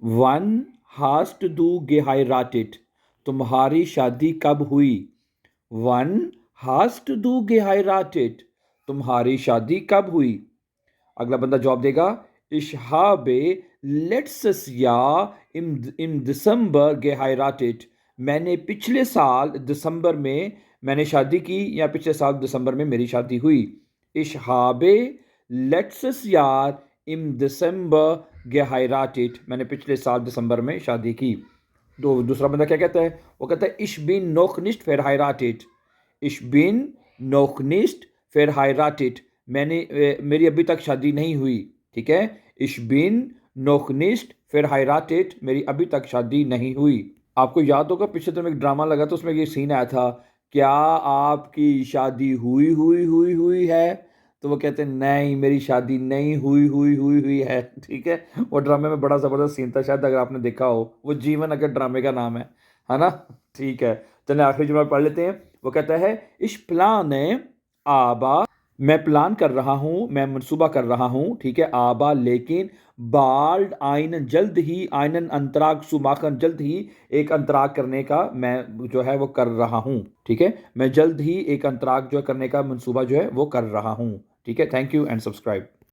One hast दू geheiratet, तुम्हारी शादी कब हुई? वन हास्ट दू geheiratet, तुम्हारी शादी कब हुई? अगला बंदा जवाब देगा, ich habe letztes Jahr im Dezember geheiratet, मैंने पिछले साल दिसंबर में मैंने शादी की, या पिछले साल दिसंबर में मेरी शादी हुई। ich habe letztes Jahr im Dezember geheiratet, मैंने पिछले साल दिसंबर में शादी की। तो दूसरा बंदा क्या कहता है? वो कहता है ich bin noch nicht verheiratet, ich bin noch nicht verheiratet, मेरी अभी तक शादी नहीं हुई। ठीक है, ich bin noch nicht verheiratet, मेरी अभी तक शादी नहीं हुई। आपको याद होगा पिछले दिनों में एक ड्रामा लगा था, उसमें ये सीन आया था, क्या आपकी शादी हुई हुई हुई हुई है? तो वो कहते हैं नहीं, मेरी शादी नहीं हुई हुई हुई हुई है। ठीक है, वो ड्रामे में बड़ा ज़बरदस्त सीन था, शायद अगर आपने देखा हो। वो जीवन अगर ड्रामे का नाम है ना? ठीक है, चलिए आखिरी जुमला पढ़ लेते हैं। वो कहता है ich plane aber, मैं प्लान कर रहा हूँ, मैं मंसूबा कर रहा हूँ। ठीक है, आबा लेकिन, बाल्ड आइन जल्द ही, आइनन अंतराग सुमाखन जल्द ही एक अंतराग करने का मैं जो है वो कर रहा हूँ। ठीक है, मैं जल्द ही एक अंतराग जो करने का मंसूबा जो है वो कर रहा हूँ। ठीक है, थैंक यू एंड सब्सक्राइब।